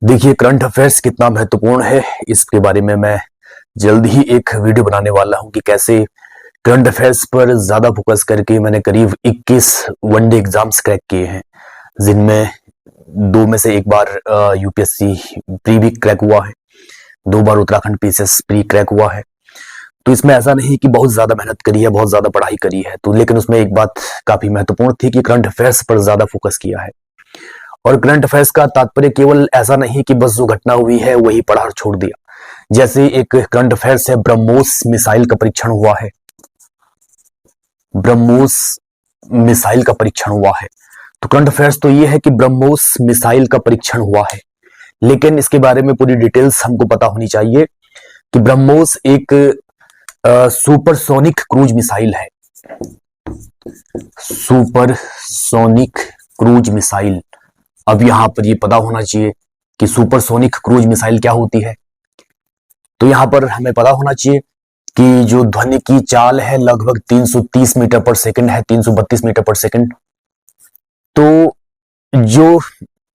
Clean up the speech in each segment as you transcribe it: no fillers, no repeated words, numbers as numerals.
देखिए, current affairs कितना महत्वपूर्ण है इसके बारे में मैं जल्द ही एक वीडियो बनाने वाला हूं कि कैसे करंट अफेयर्स पर ज्यादा फोकस करके मैंने करीब 21 वनडे एग्जाम्स क्रैक किए हैं, जिनमें दो में से एक बार यूपीएससी प्री भी क्रैक हुआ है, दो बार उत्तराखंड पीसीएस प्री क्रैक हुआ है। तो इसमें ऐसा नहीं कि बहुत ज्यादा मेहनत करी है, बहुत ज्यादा पढ़ाई करी है, तो लेकिन उसमें एक बात काफी महत्वपूर्ण थी कि करंट अफेयर्स पर ज्यादा फोकस किया है। और करंट अफेयर्स का तात्पर्य केवल ऐसा नहीं कि बस जो घटना हुई है वही पढ़ा और छोड़ दिया। जैसे एक करंट अफेयर्स है, ब्रह्मोस मिसाइल का परीक्षण हुआ है। ब्रह्मोस मिसाइल का परीक्षण हुआ है, तो करंट अफेयर्स तो ये है कि ब्रह्मोस मिसाइल का परीक्षण हुआ है, लेकिन इसके बारे में पूरी डिटेल्स हमको पता होनी चाहिए कि ब्रह्मोस एक सुपरसोनिक क्रूज मिसाइल है। Supersonic cruise missile. अब यहां पर ये पता होना चाहिए कि सुपरसोनिक क्रूज मिसाइल क्या होती है। तो यहां पर हमें पता होना चाहिए कि जो ध्वनि की चाल है लगभग 330 मीटर पर सेकंड है, 332 मीटर पर सेकंड। तो जो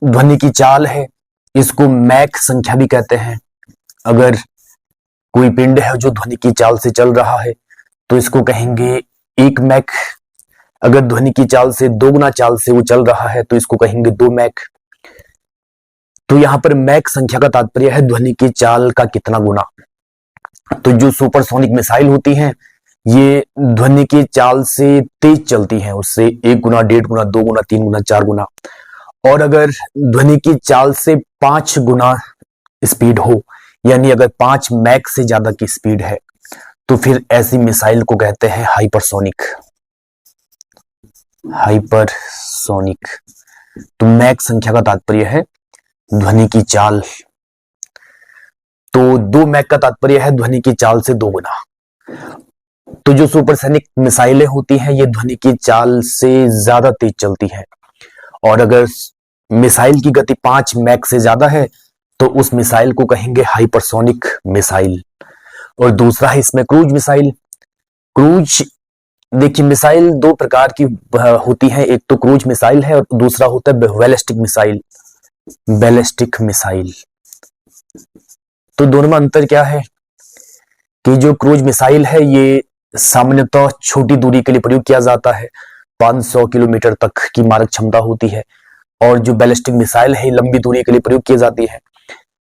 ध्वनि की चाल है इसको मैक संख्या भी कहते हैं। अगर कोई पिंड है जो ध्वनि की चाल से चल रहा है तो इसको कहेंगे 1 मैक। अगर ध्वनि की चाल से 2 गुना चाल से वो चल रहा है तो इसको कहेंगे 2 मैक। तो यहां पर मैक संख्या का तात्पर्य है ध्वनि की चाल का कितना गुना। तो जो सुपरसोनिक मिसाइल होती हैं ये ध्वनि की चाल से तेज चलती हैं, उससे 1 गुना, 1.5 गुना, 2 गुना, 3 गुना, 4 गुना। और अगर ध्वनि की चाल से 5 गुना स्पीड हो, यानी अगर 5 मैक से ज्यादा की स्पीड है, तो फिर ऐसी मिसाइल को कहते हैं हाइपरसोनिक। हाइपरसोनिक। तो मैक संख्या का तात्पर्य है ध्वनि की चाल। तो 2 मैक का तात्पर्य है ध्वनि की चाल से 2 गुना। तो जो सुपरसोनिक मिसाइलें होती हैं ये ध्वनि की चाल से ज्यादा तेज चलती हैं, और अगर मिसाइल की गति 5 मैक से ज्यादा है तो उस मिसाइल को कहेंगे हाइपरसोनिक मिसाइल। और दूसरा है इसमें क्रूज मिसाइल। क्रूज, देखिए, मिसाइल 2 प्रकार की होती है, एक तो क्रूज मिसाइल है और दूसरा होता है बैलिस्टिक मिसाइल। Ballistic missile. तो दोनों में अंतर क्या है कि जो क्रूज मिसाइल है ये सामान्यतः छोटी दूरी के लिए प्रयोग किया जाता है, 500 किलोमीटर तक की मारक क्षमता होती है। और जो बैलिस्टिक मिसाइल है लंबी दूरी के लिए प्रयोग की जाती है,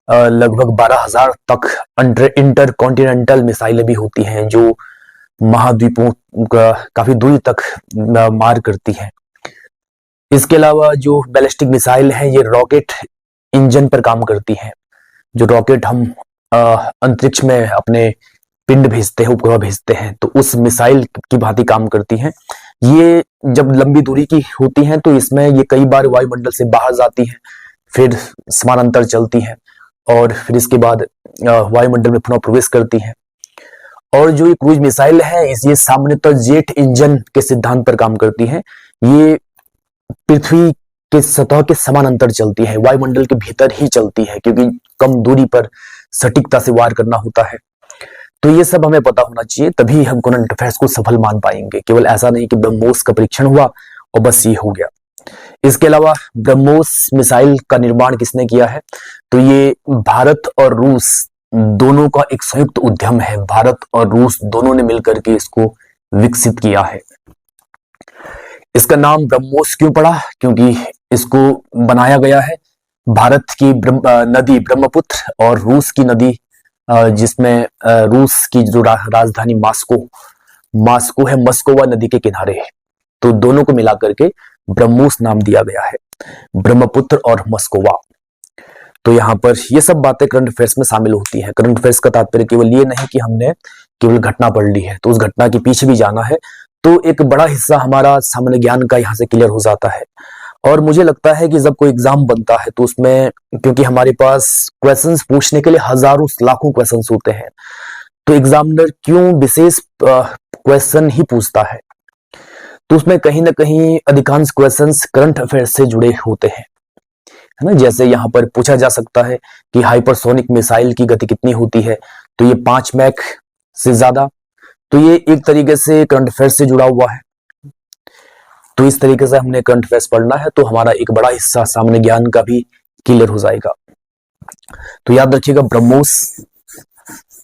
लगभग 12,000 तक इंटर कॉन्टिनेंटल मिसाइलें भी होती हैं जो महाद्वीपों का काफी दूरी तक मार करती हैं। इसके अलावा जो बैलिस्टिक मिसाइल है ये रॉकेट इंजन पर काम करती हैं। जो रॉकेट हम अंतरिक्ष में अपने पिंड भेजते हैं, उपग्रह भेजते हैं, तो उस मिसाइल की भांति काम करती हैं। ये जब लंबी दूरी की होती हैं तो इसमें ये कई बार वायुमंडल से बाहर जाती हैं, फिर समानांतर चलती हैं और फिर इसके बाद वायुमंडल में पुनः प्रवेश करती हैं। और जो ये क्रूज मिसाइल है ये सामान्यतः जेट इंजन के सिद्धांत पर काम करती हैं। ये पृथ्वी के सतह के समानांतर चलती है, वायुमंडल के भीतर ही चलती है, क्योंकि कम दूरी पर सटीकता से वार करना होता है। तो ये सब हमें पता होना चाहिए, तभी हम करंट अफेयर्स को सफल मान पाएंगे। केवल ऐसा नहीं कि ब्रह्मोस का परीक्षण हुआ और बस ये हो गया। इसके अलावा ब्रह्मोस मिसाइल का निर्माण किसने किया है, तो ये भारत और रूस दोनों का एक संयुक्त उद्यम है। भारत और रूस दोनों ने मिलकर के इसको विकसित किया है। इसका नाम ब्रह्मोस क्यों पड़ा, क्योंकि इसको बनाया गया है भारत की नदी ब्रह्मपुत्र और रूस की नदी, जिसमें रूस की जो राजधानी मास्को है, मस्कोवा नदी के किनारे है। तो दोनों को मिलाकर के ब्रह्मोस नाम दिया गया है, ब्रह्मपुत्र और मस्कोवा। तो यहाँ पर ये सब बातें करंट अफेयर्स में शामिल होती हैं। करंट अफेयर्स का तात्पर्य केवल ये नहीं कि हमने केवल घटना पढ़ ली है, तो उस घटना के पीछे भी जाना है, तो एक बड़ा हिस्सा हमारा सामान्य ज्ञान का यहाँ से क्लियर हो जाता है। और मुझे लगता है कि जब कोई एग्जाम बनता है तो उसमें, क्योंकि हमारे पास क्वेश्चंस पूछने के लिए हजारों लाखों क्वेश्चंस होते हैं, तो एग्जामिनर क्यों विशेष क्वेश्चन ही पूछता है, तो उसमें कहीं ना कहीं अधिकांश क्वेश्चंस करंट अफेयर्स से जुड़े होते हैं, है ना। जैसे यहाँ पर पूछा जा सकता है कि हाइपरसोनिक मिसाइल की गति कितनी होती है, तो ये 5 मैक से ज्यादा। तो ये एक तरीके से करंट अफेयर्स से जुड़ा हुआ है। तो इस तरीके से हमने करंट अफेयर्स पढ़ना है तो हमारा एक बड़ा हिस्सा सामान्य ज्ञान का भी क्लियर हो जाएगा। तो याद रखिएगा ब्रह्मोस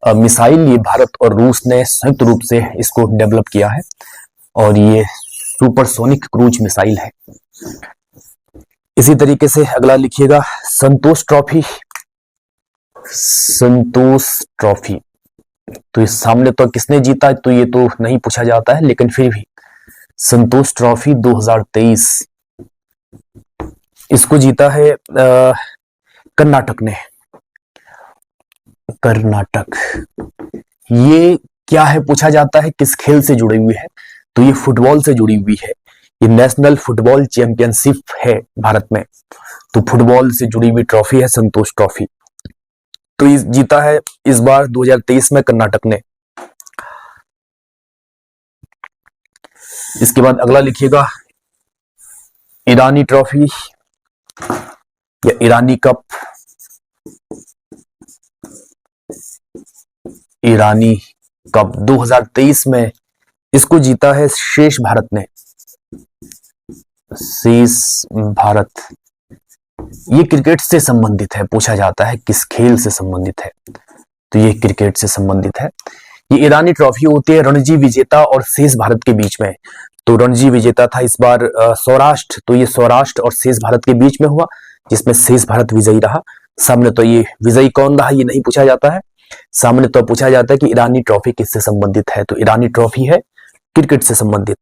मिसाइल ये भारत और रूस ने संयुक्त रूप से इसको डेवलप किया है और ये सुपरसोनिक क्रूज मिसाइल है। इसी तरीके से अगला लिखिएगा संतोष ट्रॉफी। संतोष ट्रॉफी तो इस सामने तो किसने जीता तो ये तो नहीं पूछा जाता है, लेकिन फिर भी संतोष ट्रॉफी 2023 इसको जीता है कर्नाटक ने। कर्नाटक ये क्या है पूछा जाता है, किस खेल से जुड़ी हुई है तो ये फुटबॉल से जुड़ी हुई है। ये नेशनल फुटबॉल चैंपियनशिप है भारत में, तो फुटबॉल से जुड़ी हुई ट्रॉफी है संतोष ट्रॉफी। तो ये जीता है इस बार 2023 में कर्नाटक ने। इसके बाद अगला लिखिएगा ईरानी ट्रॉफी या ईरानी कप। ईरानी कप 2023 में इसको जीता है शेष भारत ने। शेष भारत ये क्रिकेट से संबंधित है, पूछा जाता है किस खेल से संबंधित है तो ये क्रिकेट से संबंधित है। ये ईरानी ट्रॉफी होती है रणजी विजेता और शेष भारत के बीच में। तो रणजी विजेता था इस बार सौराष्ट्र, तो ये सौराष्ट्र और शेष भारत के बीच में हुआ जिसमें शेष भारत विजयी रहा। सामने तो ये विजयी कौन रहा ये नहीं पूछा जाता है, सामने तो पूछा जाता है कि ईरानी ट्रॉफी किससे संबंधित है, तो ईरानी ट्रॉफी है क्रिकेट से संबंधित।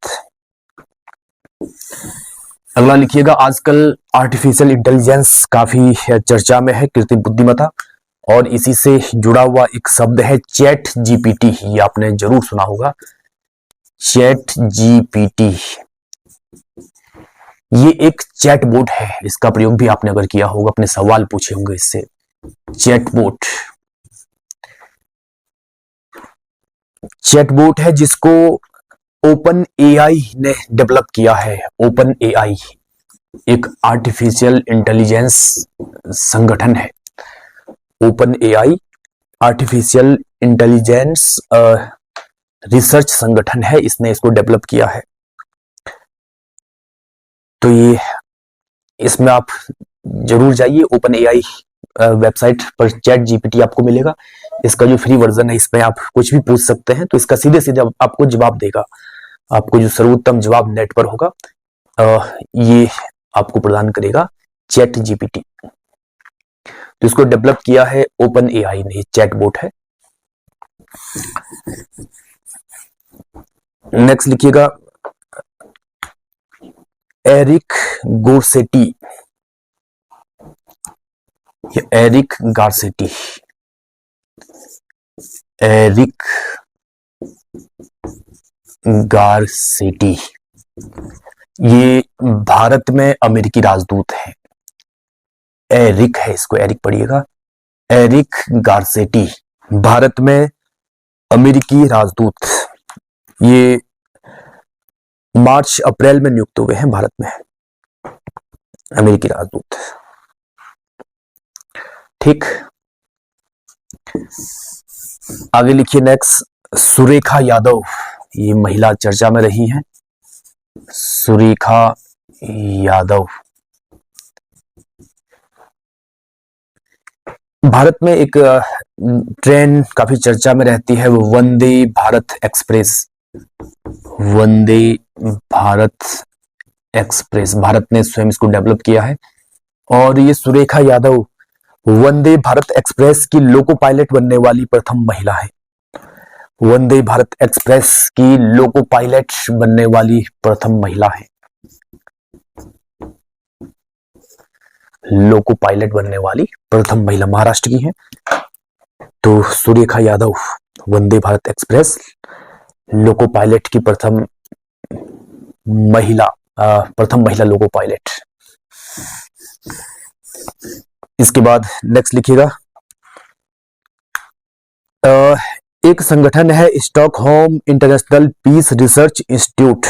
अगला लिखिएगा आजकल आर्टिफिशियल इंटेलिजेंस काफी चर्चा में है, कृत्रिम बुद्धिमत्ता, और इसी से जुड़ा हुआ एक शब्द है चैट जीपीटी। ये आपने जरूर सुना होगा चैट जीपीटी। ये एक चैटबॉट है, इसका प्रयोग भी आपने अगर किया होगा, अपने सवाल पूछे होंगे इससे। चैटबॉट चैटबॉट है जिसको ओपन एआई ने डेवलप किया है। ओपन एआई एक आर्टिफिशियल इंटेलिजेंस संगठन है। Open AI artificial intelligence research संगठन है, इसने इसको डेवलप किया है। तो ये इसमें आप जरूर जाइए, ओपन एआई वेबसाइट पर चैट जीपीटी आपको मिलेगा। इसका जो फ्री वर्जन है इसमें आप कुछ भी पूछ सकते हैं तो इसका सीधे सीधे आपको जवाब देगा। आपको जो सर्वोत्तम जवाब नेट पर होगा ये आपको प्रदान करेगा चैट जीपीटी। तो इसको डेवलप किया है ओपन एआई ने, चैटबॉट है। नेक्स्ट लिखिएगा Eric Garcetti. Eric Garcetti, Eric Garcetti ये भारत में अमेरिकी राजदूत है। एरिक है, इसको एरिक पढ़िएगा। एरिक गारसेटी भारत में अमेरिकी राजदूत, ये मार्च अप्रैल में नियुक्त हुए हैं भारत में अमेरिकी राजदूत। ठीक, आगे लिखिए नेक्स्ट सुरेखा यादव। ये महिला चर्चा में रही हैं, सुरेखा यादव। भारत में एक ट्रेन काफी चर्चा में रहती है, वो वंदे भारत एक्सप्रेस। वंदे भारत एक्सप्रेस भारत ने स्वयं इसको डेवलप किया है और ये सुरेखा यादव वंदे भारत एक्सप्रेस की लोको पायलट बनने वाली प्रथम महिला है। वंदे भारत एक्सप्रेस की लोको पायलट बनने वाली प्रथम महिला है। लोको पायलट बनने वाली प्रथम महिला महाराष्ट्र की है। तो Surekha Yadav Vande Bharat express loco pilot की प्रथम महिला लोको पायलट। इसके बाद नेक्स्ट लिखिएगा एक संगठन है Stockholm International Peace Research Institute.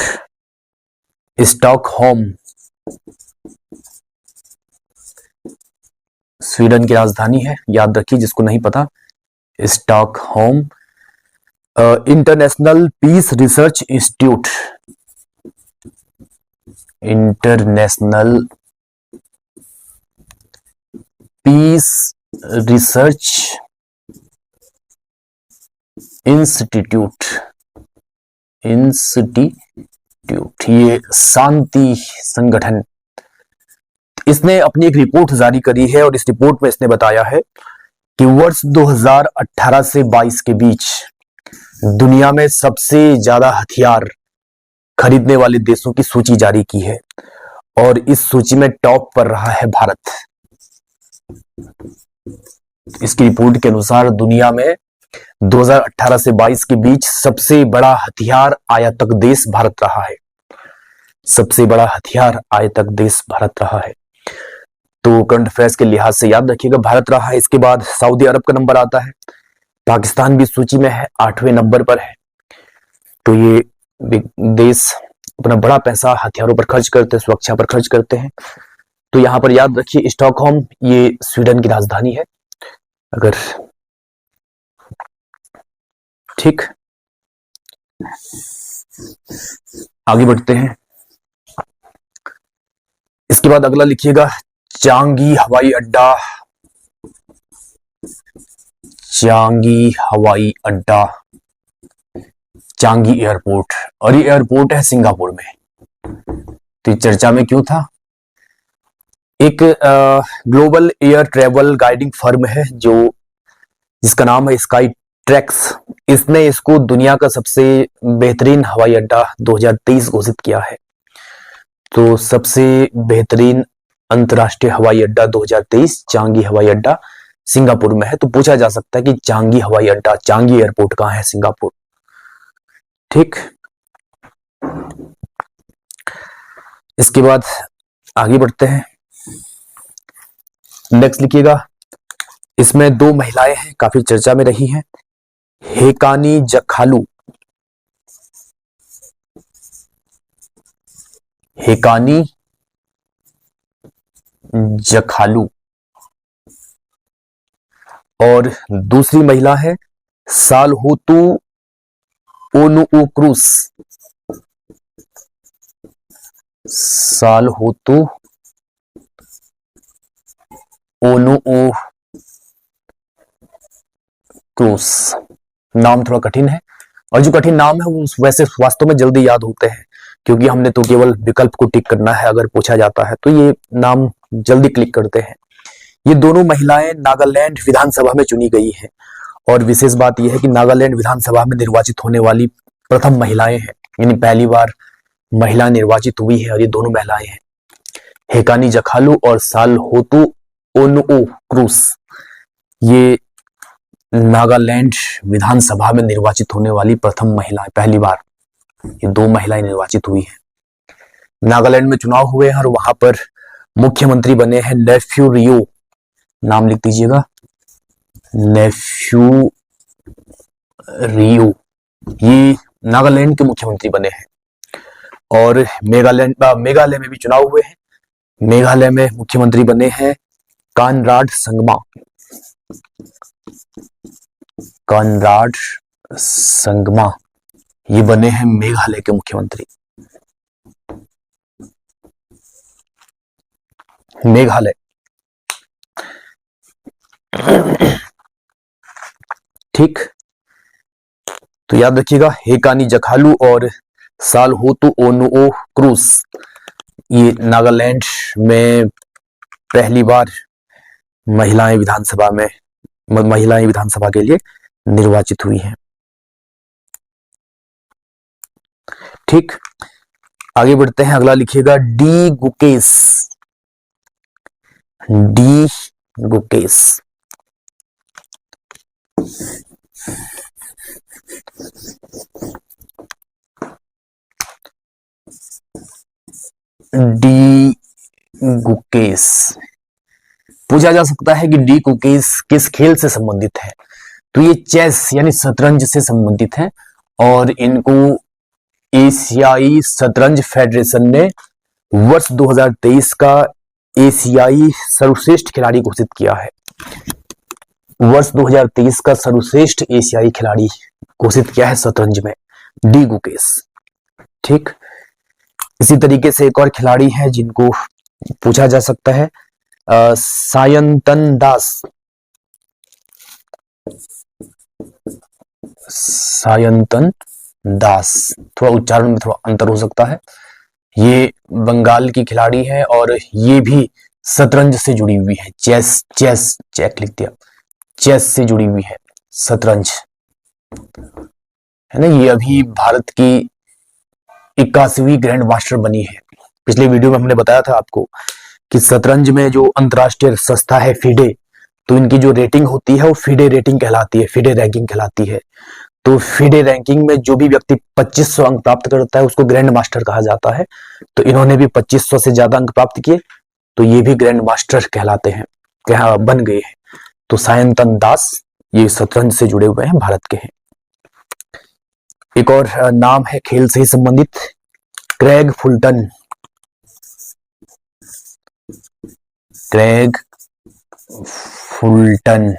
Stockholm Sweden की राजधानी है, याद रखिए जिसको नहीं पता। Stockholm International Peace Research Institute, International Peace Research Institute, ये शांति संगठन, इसने अपनी एक रिपोर्ट जारी करी है और इस रिपोर्ट में इसने बताया है कि वर्ष 2018 से 22 के बीच दुनिया में सबसे ज्यादा हथियार खरीदने वाले देशों की सूची जारी की है और इस सूची में टॉप पर रहा है भारत। इसकी रिपोर्ट के अनुसार दुनिया में 2018 से 22 के बीच सबसे बड़ा हथियार आयातक देश भारत रहा है। सबसे बड़ा हथियार आयातक देश भारत रहा है। तो करंट अफेयर्स के लिहाज से याद रखिएगा भारत रहा है। इसके बाद सऊदी अरब का नंबर आता है, पाकिस्तान भी सूची में है, 8वें नंबर पर है। तो ये देश अपना बड़ा पैसा हथियारों पर खर्च करते हैं, सुरक्षा पर खर्च करते हैं। तो यहां पर याद रखिए स्टॉकहोम ये स्वीडन की राजधानी है। अगर ठीक, आगे बढ़ते हैं। इसके बाद अगला लिखिएगा चांगी हवाई अड्डा। चांगी हवाई अड्डा, चांगी एयरपोर्ट, और ये एयरपोर्ट है सिंगापुर में। तो चर्चा में क्यों था? एक global air travel guiding firm है जो जिसका नाम है स्काई ट्रैक्स। इसने इसको दुनिया का सबसे बेहतरीन हवाई अड्डा 2023 घोषित किया है। तो सबसे बेहतरीन अंतर्राष्ट्रीय हवाई अड्डा 2023 चांगी हवाई अड्डा सिंगापुर में है। तो पूछा जा सकता है कि चांगी हवाई अड्डा, चांगी एयरपोर्ट कहां है? सिंगापुर। ठीक, इसके बाद आगे बढ़ते हैं। नेक्स्ट लिखिएगा, इसमें 2 महिलाएं हैं, काफी चर्चा में रही हैं। हेकानी जखालू, हेकानी जखालू, और दूसरी महिला है सालहोतु ओनुओक्रुस। सालहोतु ओनुओक्रुस, नाम थोड़ा कठिन है, और जो कठिन नाम है वो वैसे वास्तव में जल्दी याद होते हैं, क्योंकि हमने तो केवल विकल्प को टिक करना है। अगर पूछा जाता है तो ये नाम जल्दी क्लिक करते हैं। ये दोनों महिलाएं नागालैंड विधानसभा में चुनी गई हैं, और विशेष बात यह है कि नागालैंड विधानसभा में निर्वाचित होने वाली प्रथम महिलाएं हैं, यानी पहली बार महिला निर्वाचित हुई है, और ये दोनों महिलाएं हैं हेकानी जखालू और सालहोतु ओनुओक्रुस। ये नागालैंड विधानसभा में निर्वाचित होने वाली प्रथम महिला, पहली बार ये 2 महिलाएं निर्वाचित हुई हैं। नागालैंड में चुनाव हुए हैं और वहां पर मुख्यमंत्री बने हैं नेफ्यू रियो, नाम लिख दीजिएगा, नेफ्यू रियो, ये नागालैंड के मुख्यमंत्री बने हैं। और मेघालय में भी चुनाव हुए हैं। मेघालय में मुख्यमंत्री बने हैं कानराड संगमा। कानराड संगमा ये बने हैं मेघालय के मुख्यमंत्री। मेघालय। ठीक, तो याद रखिएगा हेकानी जखालू और सालहोतु ओनुओक्रुस ये नागालैंड में पहली बार महिलाएं विधानसभा के लिए निर्वाचित हुई हैं। ठीक, आगे बढ़ते हैं। अगला लिखिएगा D Gukesh. D Gukesh, D Gukesh, पूछा जा सकता है कि डी गुकेश किस खेल से संबंधित है? तो ये चेस यानी शतरंज से संबंधित है, और इनको एशियाई शतरंज फेडरेशन ने वर्ष 2023 का एशियाई सर्वश्रेष्ठ खिलाड़ी घोषित किया है। वर्ष 2023 का सर्वश्रेष्ठ एशियाई खिलाड़ी घोषित किया है शतरंज में डी गुकेश। ठीक, इसी तरीके से एक और खिलाड़ी है जिनको पूछा जा सकता है, सायंतन दास। सायंतन दास, थोड़ा उच्चारण में थोड़ा अंतर हो सकता है। ये बंगाल की खिलाड़ी है और ये भी शतरंज से जुड़ी हुई है। चेस चेस चेक लिख दिया, चेस से जुड़ी हुई है, शतरंज है ना। ये अभी भारत की 81वीं ग्रैंड मास्टर बनी है। पिछले वीडियो में हमने बताया था आपको कि शतरंज में जो अंतरराष्ट्रीय संस्था है फिडे, तो इनकी जो रेटिंग होती है वो फिडे रेटिंग कहलाती है, फिडे रैंकिंग कहलाती है। तो फिडे रैंकिंग में जो भी व्यक्ति 2500 अंक प्राप्त करता है उसको ग्रैंड मास्टर कहा जाता है। तो इन्होंने भी 2500 से ज्यादा अंक प्राप्त किए, तो ये भी ग्रैंड मास्टर कहलाते हैं, क्या बन गए हैं। तो सायंतन दास ये शतरंज से जुड़े हुए हैं, भारत के हैं। एक और नाम है खेल से ही संबंधित, क्रेग फुलटन। क्रेग फुलटन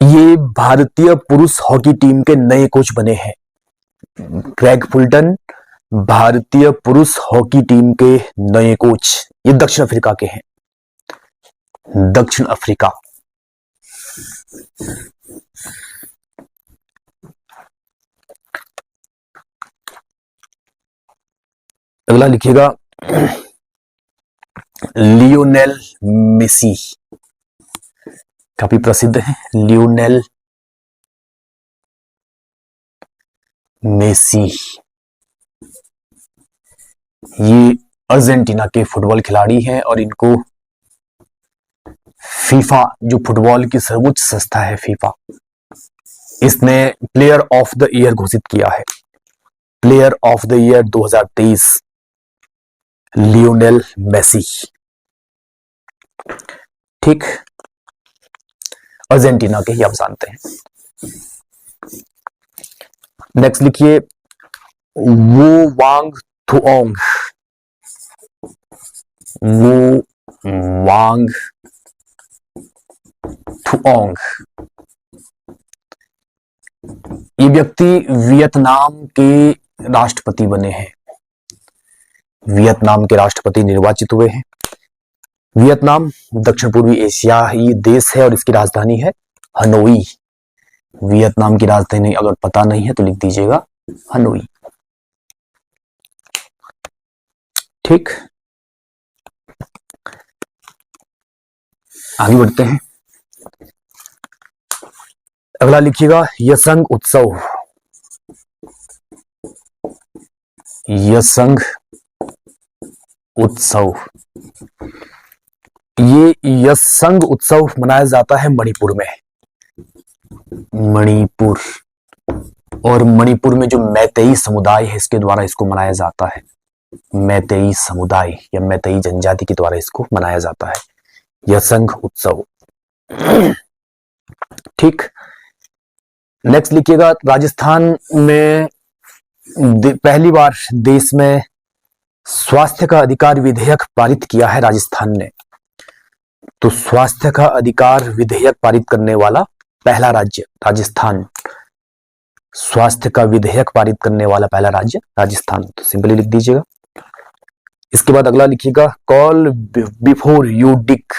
ये भारतीय पुरुष हॉकी टीम के नए कोच बने हैं। क्रेग फुलटन भारतीय पुरुष हॉकी टीम के नए कोच, ये दक्षिण अफ्रीका के हैं, दक्षिण अफ्रीका। अगला लिखिएगा लियोनेल मेसी, काफी प्रसिद्ध है लियोनेल मेसी। ये अर्जेंटीना के फुटबॉल खिलाड़ी हैं और इनको फीफा, जो फुटबॉल की सर्वोच्च संस्था है फीफा, इसने प्लेयर ऑफ द ईयर घोषित किया है। Player of the year 2023 Lionel Messi. ठीक, अर्जेंटीना के ही आप जानते हैं। नेक्स्ट लिखिए वो वांग थुओंग। वो वांग थुओंग ये व्यक्ति वियतनाम के राष्ट्रपति बने हैं, वियतनाम के राष्ट्रपति निर्वाचित हुए हैं। वियतनाम दक्षिण पूर्वी एशियाई देश है और इसकी राजधानी है हनोई। वियतनाम की राजधानी अगर पता नहीं है तो लिख दीजिएगा हनोई। ठीक, आगे बढ़ते हैं। अगला लिखिएगा यसंग उत्सव। यसंग उत्सव, ये यसंग उत्सव मनाया जाता है मणिपुर में। मणिपुर, और मणिपुर में जो मैतेई समुदाय है इसके द्वारा इसको मनाया जाता है। मैतेई समुदाय या मैतेई जनजाति के द्वारा इसको मनाया जाता है यसंग उत्सव। ठीक, नेक्स्ट लिखिएगा राजस्थान में पहली बार देश में स्वास्थ्य का अधिकार विधेयक पारित किया है राजस्थान ने। तो स्वास्थ्य का अधिकार विधेयक पारित करने वाला पहला राज्य राजस्थान। स्वास्थ्य का विधेयक पारित करने वाला पहला राज्य राजस्थान, तो सिंपली लिख दीजिएगा। इसके बाद अगला लिखिएगा call before you dig.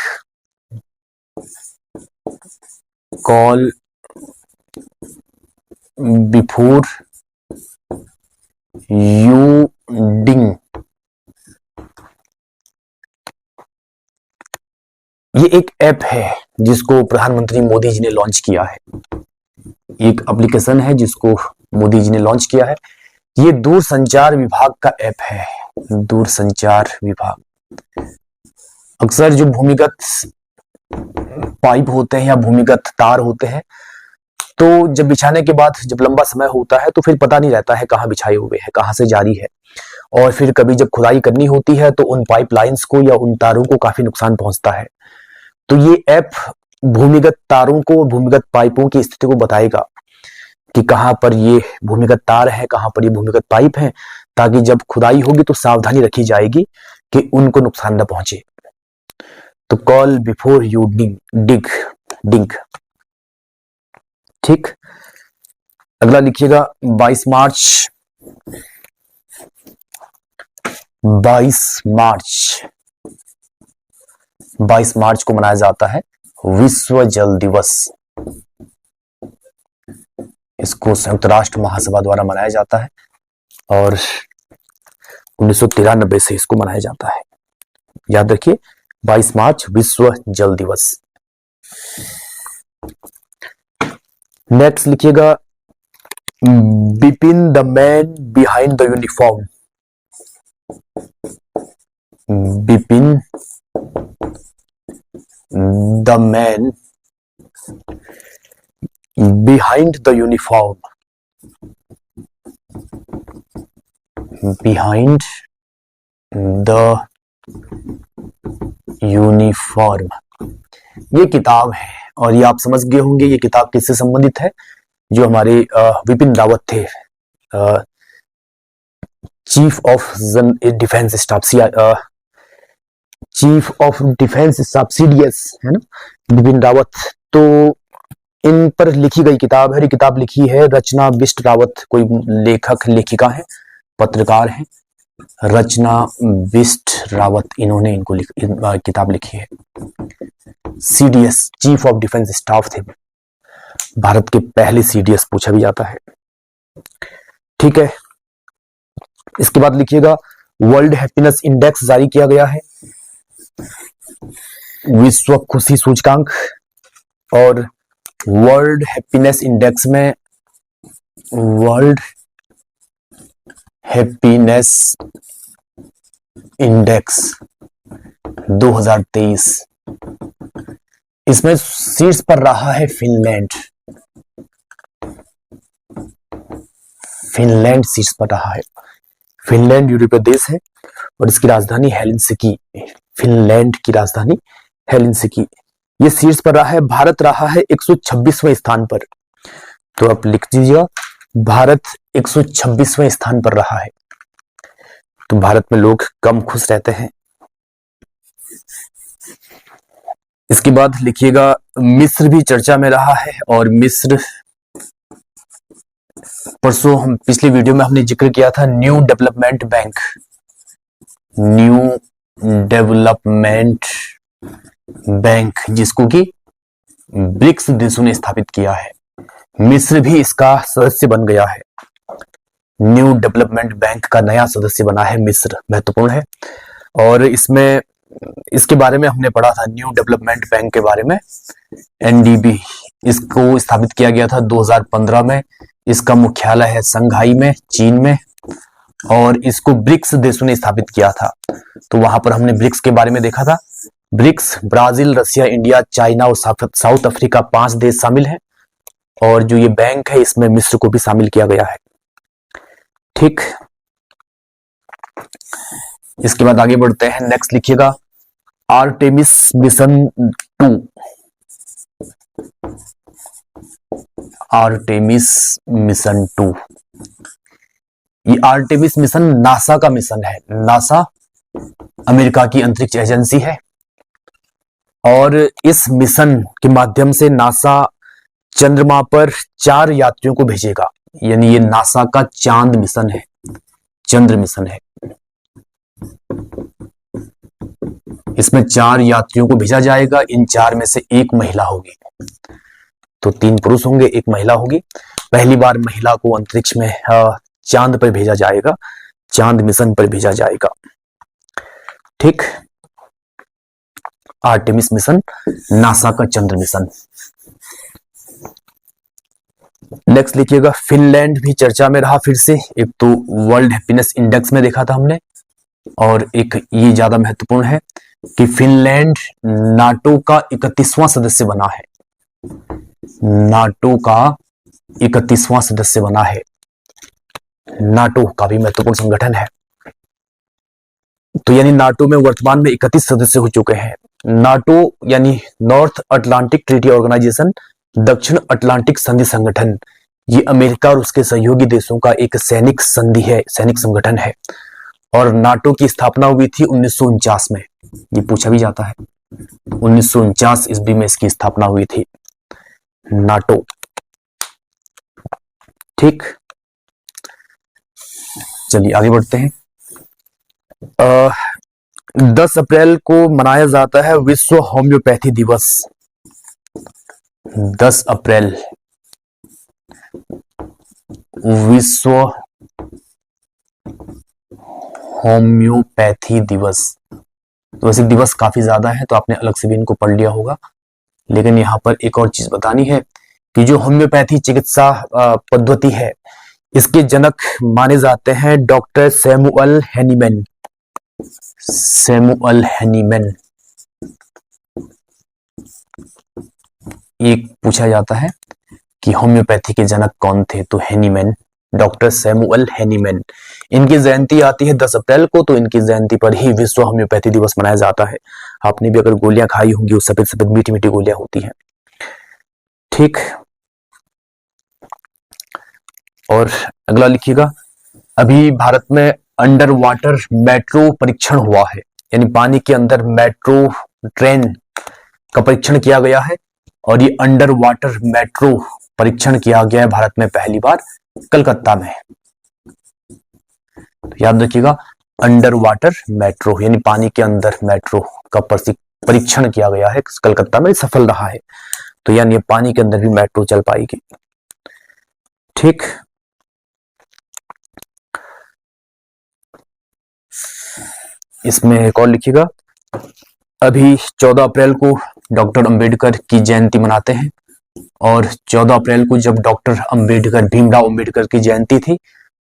Call before you dig, ये एक ऐप है जिसको प्रधानमंत्री मोदी जी ने लॉन्च किया है। एक एप्लीकेशन है जिसको मोदी जी ने लॉन्च किया है। ये दूरसंचार विभाग का ऐप है, दूरसंचार विभाग। अक्सर जो भूमिगत पाइप होते हैं या भूमिगत तार होते हैं, तो जब बिछाने के बाद जब लंबा समय होता है तो फिर पता नहीं रहता है कहाँ बिछाए हुए हैं, कहाँ से जारी है। और फिर कभी जब खुदाई करनी होती है तो उन पाइपलाइंस को या उन तारों को काफी नुकसान पहुंचता है। तो ये ऐप भूमिगत तारों को, भूमिगत पाइपों की स्थिति को बताएगा कि कहां पर ये भूमिगत तार है, कहां पर ये भूमिगत पाइप है, ताकि जब खुदाई होगी तो सावधानी रखी जाएगी कि उनको नुकसान न पहुंचे। तो कॉल बिफोर यू डिग। ठीक, अगला लिखिएगा 22 22 मार्च को मनाया जाता है विश्व जल दिवस। इसको संयुक्त राष्ट्र महासभा द्वारा मनाया जाता है और 1993 से इसको मनाया जाता है। याद रखिए 22 मार्च विश्व जल दिवस। नेक्स्ट लिखिएगा Bipin the man behind the uniform. Bipin the man behind the uniform. Behind the uniform ये किताब है और ये आप समझ गए होंगे ये किताब किससे संबंधित है। जो हमारे विपिन रावत थे, chief of defence staff, chief of defence staff CDS है ना, विपिन रावत। तो इन पर लिखी गई किताब है। ये किताब लिखी है रचना बिष्ट रावत, कोई लेखक लेखिका है, पत्रकार है, रचना बिष्ट रावत, इन्होंने इनको किताब लिखी है। CDS chief of defence staff थे, भारत के पहले CDS पूछा भी जाता है। ठीक है, इसके बाद लिखिएगा वर्ल्ड हैप्पीनेस इंडेक्स जारी किया गया है, विश्व खुशी सूचकांक। और वर्ल्ड हैप्पीनेस इंडेक्स में वर्ल्ड हैप्पीनेस इंडेक्स 2023 इसमें शीर्ष पर रहा है फिनलैंड। फिनलैंड शीर्ष पर रहा है। फिनलैंड यूरोपीय देश है और इसकी राजधानी हेलसिंकी। फिनलैंड की राजधानी हेलसिंकी, ये शीर्ष पर रहा है। भारत रहा है 126वें स्थान पर। तो आप लिख दीजिएगा भारत 126वें स्थान पर रहा है। तो भारत में लोग कम खुश रहते हैं। इसके बाद लिखिएगा मिस्र भी चर्चा में रहा है और मिस्र परसों हम पिछले वीडियो में हमने जिक्र किया था new development bank. New development bank जिसको कि ब्रिक्स देशों ने स्थापित किया है, मिस्र भी इसका सदस्य बन गया है। न्यू डेवलपमेंट बैंक का नया सदस्य बना है मिस्र, महत्वपूर्ण है। और इसमें इसके बारे में हमने पढ़ा था, न्यू डेवलपमेंट बैंक के बारे में, NDB। इसको स्थापित किया गया था 2015 में। इसका मुख्यालय है संघाई में, चीन में, और इसको ब्रिक्स देशों ने स्थापित किया था। तो वहां पर हमने ब्रिक्स के बारे में देखा था। BRICS Brazil, Russia, India, China और साउथ अफ्रीका 5 देश शामिल हैं। और जो ये बैंक है इसमें मिस्र को भी शामिल किया गया है। ठीक, इसके बाद आगे बढ़ते हैं। नेक्स्ट लिखिएगा आर्टेमिस मिशन 2। आर्टेमिस मिशन 2, ये आर्टेमिस मिशन नासा का मिशन है। नासा अमेरिका की अंतरिक्ष एजेंसी है और इस मिशन के माध्यम से नासा चंद्रमा पर 4 यात्रियों को भेजेगा। यानी ये नासा का चांद मिशन है, चंद्र मिशन है। इसमें 4 यात्रियों को भेजा जाएगा। इन 4 में से एक महिला होगी। तो 3 पुरुष होंगे, एक महिला होगी। पहली बार महिला को अंतरिक्ष में चांद पर भेजा जाएगा, चांद मिशन पर भेजा जाएगा। ठीक, आर्टेमिस मिशन नासा का चंद्र मिशन। नेक्स्ट लिखिएगा फिनलैंड भी चर्चा में रहा फिर से। एक तो वर्ल्ड हैप्पीनेस इंडेक्स में देखा था हमने, और एक ये ज्यादा महत्वपूर्ण है कि फिनलैंड नाटो का 31वां सदस्य बना है। नाटो का 31वां सदस्य बना है। नाटो का भी महत्वपूर्ण संगठन है। तो यानी नाटो में वर्तमान में 31 सदस्य हो चुके हैं। नाटो यानी नॉर्थ अटलांटिक ट्रीटी ऑर्गेनाइजेशन, दक्षिण अटलांटिक संधि संगठन। ये अमेरिका और उसके सहयोगी देशों का एक सैनिक संधि है, सैनिक संगठन है। और नाटो की स्थापना हुई थी 1949 में। ये पूछा भी जाता है, 1949 ईस्वी में इसकी स्थापना हुई थी, नाटो। ठीक, चलिए आगे बढ़ते हैं। 10 अप्रैल को मनाया जाता है विश्व होम्योपैथी दिवस। 10 अप्रैल विश्व होम्योपैथी दिवस। तो वैसे दिवस काफी ज्यादा है तो आपने अलग से भी इनको पढ़ लिया होगा, लेकिन यहाँ पर एक और चीज बतानी है कि जो होम्योपैथी चिकित्सा पद्धति है इसके जनक माने जाते हैं doctor Samuel Hahnemann. Samuel Hahnemann. एक पूछा जाता है कि होम्योपैथी के जनक कौन थे, तो हैनीमैन, डॉक्टर सैमुअल हैनीमैन। इनकी जयंती आती है 10 अप्रैल को, तो इनकी जयंती पर ही विश्व होम्योपैथी दिवस मनाया जाता है। आपने भी अगर गोलियां खाई होंगी, वो सफेद सफेद मीठी मीठी गोलियां होती हैं, ठीक। और अगला लिखिएगा, अभी भारत में अंडर वाटर मेट्रो परीक्षण हुआ है, यानी पानी के अंदर मेट्रो ट्रेन का परीक्षण किया गया है। और ये अंडर वाटर मेट्रो परीक्षण किया गया है भारत में पहली बार कलकत्ता में। तो याद रखिएगा, अंडर वाटर मेट्रो यानी पानी के अंदर मेट्रो का परीक्षण किया गया है कलकत्ता में, सफल रहा है। तो यानी पानी के अंदर भी मेट्रो चल पाएगी, ठीक। इसमें एक और लिखिएगा, अभी 14 अप्रैल को डॉक्टर अंबेडकर की जयंती मनाते हैं। और 14 अप्रैल को जब डॉक्टर अंबेडकर, भीमराव अंबेडकर की जयंती थी,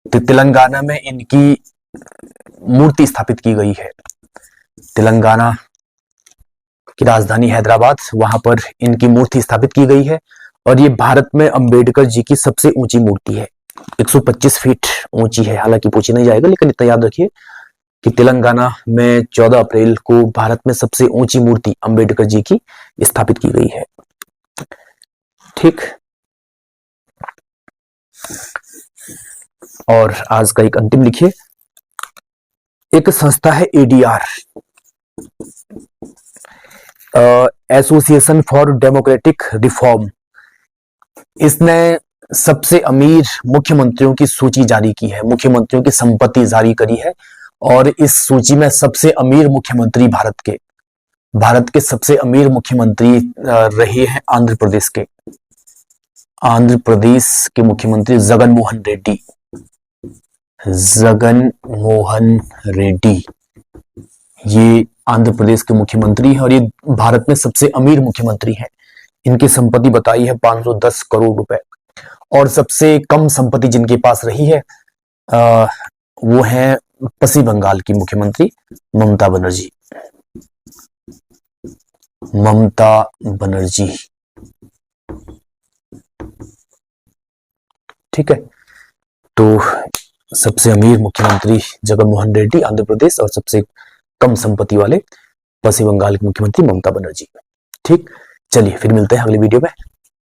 तो तेलंगाना में इनकी मूर्ति स्थापित की गई है। तेलंगाना की राजधानी हैदराबाद, वहां पर इनकी मूर्ति स्थापित की गई है। और ये भारत में अंबेडकर जी की सबसे ऊंची मूर्ति है, 125 फीट ऊंची है। हालांकि पूछे नहीं जाएगा, लेकिन इतना याद रखिए कि तेलंगाना में 14 अप्रैल को भारत में सबसे ऊंची मूर्ति अंबेडकर जी की स्थापित की गई है, ठीक। और आज का एक अंतिम लिखिए, एक संस्था है ADR, association for democratic reform. इसने सबसे अमीर मुख्यमंत्रियों की सूची जारी की है, मुख्यमंत्रियों की संपत्ति जारी करी है। और इस सूची में सबसे अमीर मुख्यमंत्री भारत के सबसे अमीर मुख्यमंत्री रहे हैं आंध्र प्रदेश के। आंध्र प्रदेश के मुख्यमंत्री जगन मोहन रेड्डी। जगन मोहन रेड्डी ये आंध्र प्रदेश के मुख्यमंत्री हैं और ये भारत में सबसे अमीर मुख्यमंत्री हैं। इनकी संपत्ति बताई है 510 करोड़ रुपए। और सबसे कम संपत्ति जिनके पास रही है वो है पश्चिम बंगाल की मुख्यमंत्री ममता बनर्जी। ममता बनर्जी, ठीक है। तो सबसे अमीर मुख्यमंत्री जगन मोहन रेड्डी आंध्र प्रदेश, और सबसे कम संपत्ति वाले पश्चिम बंगाल के मुख्यमंत्री ममता बनर्जी, ठीक। चलिए फिर मिलते हैं अगले वीडियो में।